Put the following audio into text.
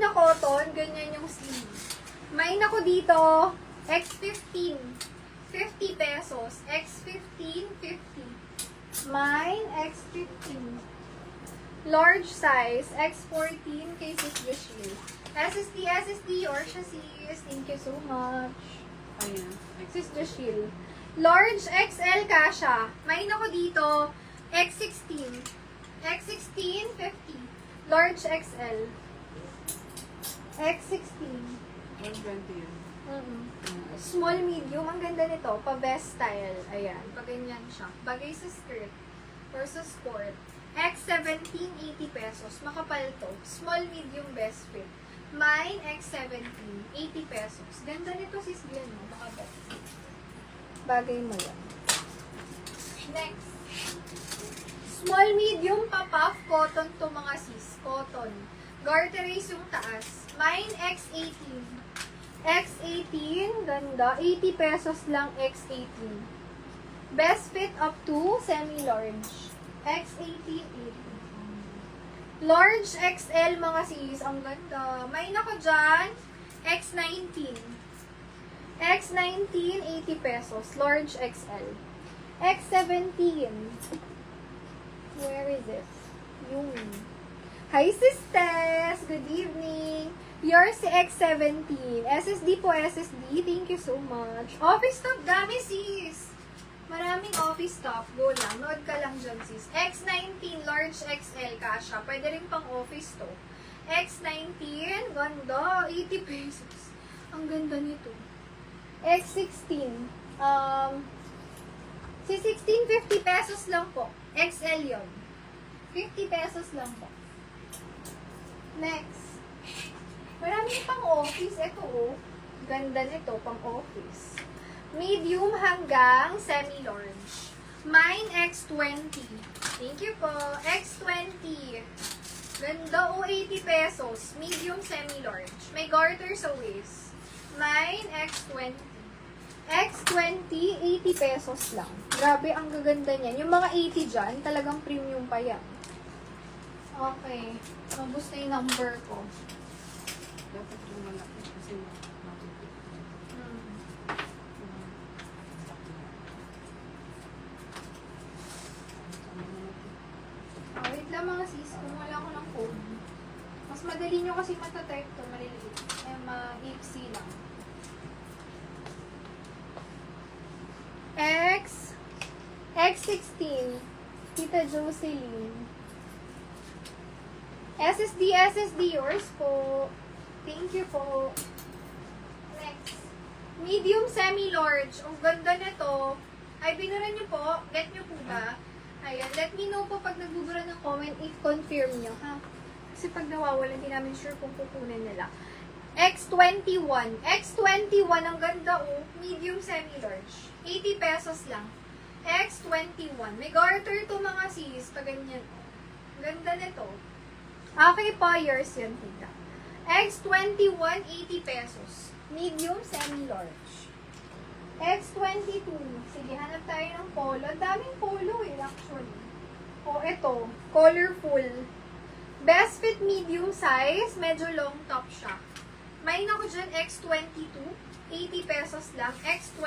na cotton, ganyan yung sleeve. May nako dito, X15, 50 pesos. X15, 50. Mine, X15. Large size, X14 kay Sis Joshil. SSD, or siya sis. Thank you so much. Ayan. Sis Joshil. Large XL kasha. May nako dito, X16. X16, 50. Large XL. X16. 120 yun. Small, medium. Ang ganda nito. Pa-best style. Ayan. Pag-ganyan siya. Bagay sa skirt. Or sa sport. X17, 80 pesos. Makapal to. Small, medium, best fit. Mine, X17, 80 pesos. Ganda nito sis Glenn, no? Makapal. Bagay mo yan. Next. Small, medium, pa-puff. Cotton to mga sis. Cotton. Garterized yung taas. Mine, X18. X18, ganda. 80 pesos lang X18. Best fit up to semi-large. X18, 80. Large XL mga sis. Ang ganda. May nako dyan. X19. X19, 80 pesos. Large XL. X17. Where is it? Yung. Hi, sisters! Good evening! You're si X17. SSD po, SSD. Thank you so much. Office stuff, dami sis. Maraming office stuff. Go lang. Nood ka lang dyan sis. X19, large XL kasha. Pwede rin pang office to. X19, ganda. 80 pesos. Ang ganda nito. X16. Si 16, 50 pesos lang po. XL yon. 50 pesos lang po. Next. Marami pang office. Ito oh. Ganda nito pang office. Medium hanggang semi-large. Mine X20. Thank you po. X20. Ganda oh, 80 pesos. Medium semi-large. May garter sa waist. Mine X20. X20, 80 pesos lang. Grabe, ang gaganda niyan. Yung mga 80 dyan, talagang premium pa yan. Okay. Mabus na yung number ko. Dapat yung malaki kasi Wait lang mga sis, kung wala ko ng code. Mas madali nyo kasi matatype to, maliliit. Ma-ipsy lang. X16. Tita Jocelyn. SSD, yours po. Thank you po. Next. Medium semi-large. Ang ganda nito. Ay, binura nyo po. Get nyo po ba? Ayan. Let me know po pag nagbubura ng comment if confirm nyo, ha? Kasi pag nawawala, hindi namin sure kung kukunin nila. X21. X21, ang ganda oh. Medium semi-large. 80 pesos lang. X21. May garter to mga sis. Pag ganyan. Ganda nito. Okay po, yours yun, tita. X21, 80 pesos. Medium semi-large. X22. Sige, hanap tayo ng polo. Daming polo eh, actually. O, ito. Colorful. Best fit medium size. Medyo long top siya. May ako dyan, X22. 80 pesos lang. X20.